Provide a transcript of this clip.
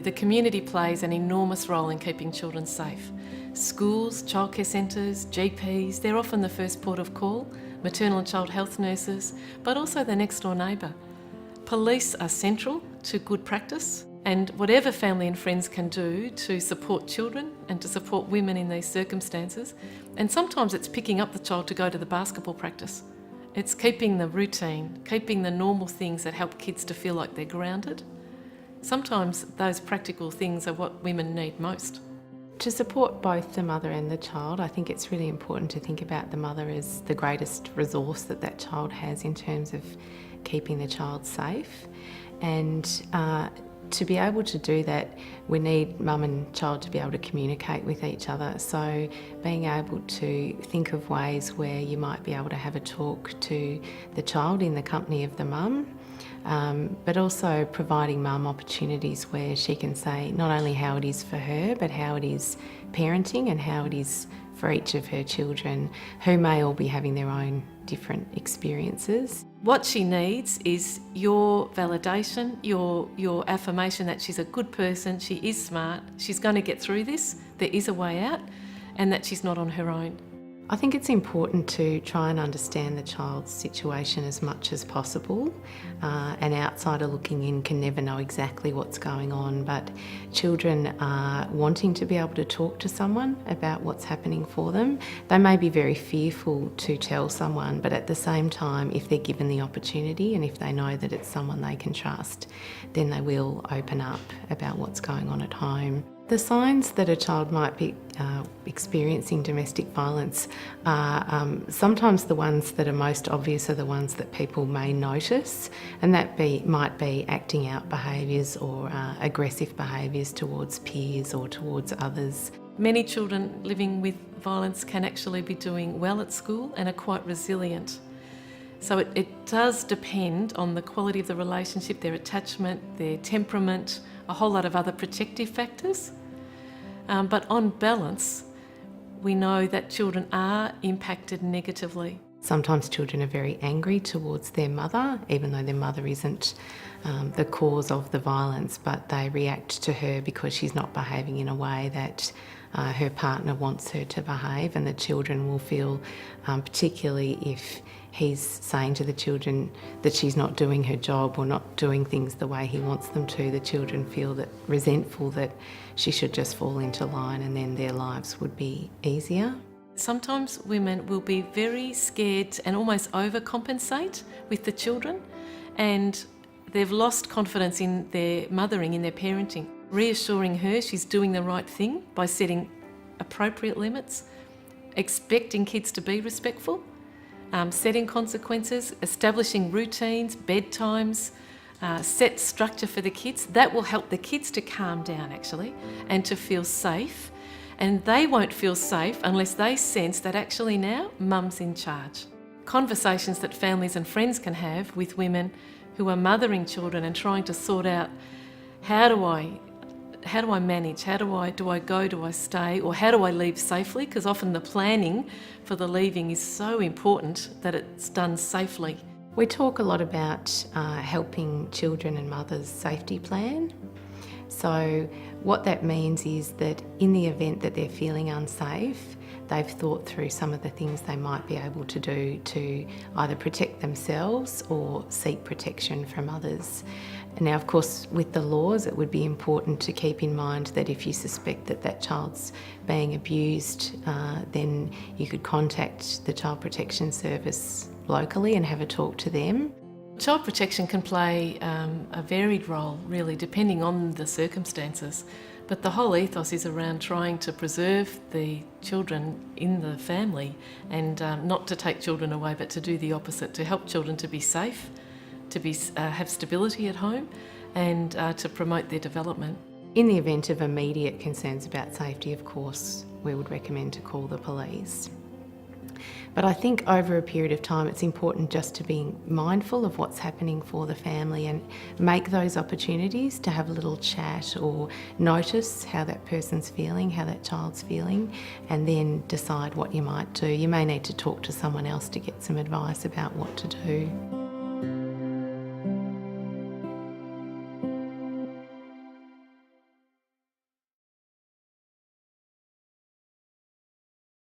The community plays an enormous role in keeping children safe. Schools, childcare centres, GPs, they're often the first port of call, maternal and child health nurses, but also the next door neighbour. Police are central to good practice, and whatever family and friends can do to support children and to support women in these circumstances, and sometimes it's picking up the child to go to the basketball practice. It's keeping the routine, keeping the normal things that help kids to feel like they're grounded. Sometimes those practical things are what women need most. To support both the mother and the child, I think it's really important to think about the mother as the greatest resource that that child has in terms of keeping the child safe. And to be able to do that, we need mum and child to be able to communicate with each other. So being able to think of ways where you might be able to have a talk to the child in the company of the mum, but also providing mum opportunities where she can say not only how it is for her, but how it is parenting and how it is for each of her children, who may all be having their own different experiences. What she needs is your validation, your affirmation that she's a good person, she is smart, she's going to get through this, there is a way out, and that she's not on her own. I think it's important to try and understand the child's situation as much as possible. An outsider looking in can never know exactly what's going on, but children are wanting to be able to talk to someone about what's happening for them. They may be very fearful to tell someone, but at the same time, if they're given the opportunity and if they know that it's someone they can trust, then they will open up about what's going on at home. The signs that a child might be experiencing domestic violence are sometimes the ones that are most obvious are the ones that people may notice, and that might be acting out behaviours or aggressive behaviours towards peers or towards others. Many children living with violence can actually be doing well at school and are quite resilient. So it does depend on the quality of the relationship, their attachment, their temperament, a whole lot of other protective factors. But on balance, we know that children are impacted negatively. Sometimes children are very angry towards their mother, even though their mother isn't the cause of the violence, but they react to her because she's not behaving in a way that her partner wants her to behave, and the children will feel, particularly if he's saying to the children that she's not doing her job or not doing things the way he wants them to, the children feel that resentful that she should just fall into line and then their lives would be easier. Sometimes women will be very scared and almost overcompensate with the children, and they've lost confidence in their mothering, in their parenting. Reassuring her she's doing the right thing by setting appropriate limits, expecting kids to be respectful, setting consequences, establishing routines, bedtimes, set structure for the kids. That will help the kids to calm down actually and to feel safe. And they won't feel safe unless they sense that actually now mum's in charge. Conversations that families and friends can have with women who are mothering children and trying to sort out how do I manage? Do I go? Do I stay? Or how do I leave safely? Because often the planning for the leaving is so important that it's done safely. We talk a lot about helping children and mothers safety plan. So what that means is that in the event that they're feeling unsafe, they've thought through some of the things they might be able to do to either protect themselves or seek protection from others. Now, of course, with the laws, it would be important to keep in mind that if you suspect that that child's being abused, then you could contact the Child Protection Service locally and have a talk to them. Child protection can play a varied role, really, depending on the circumstances. But the whole ethos is around trying to preserve the children in the family and not to take children away, but to do the opposite, to help children to be safe, to have stability at home and to promote their development. In the event of immediate concerns about safety, of course, we would recommend to call the police. But I think over a period of time it's important just to be mindful of what's happening for the family and make those opportunities to have a little chat or notice how that person's feeling, how that child's feeling, and then decide what you might do. You may need to talk to someone else to get some advice about what to do.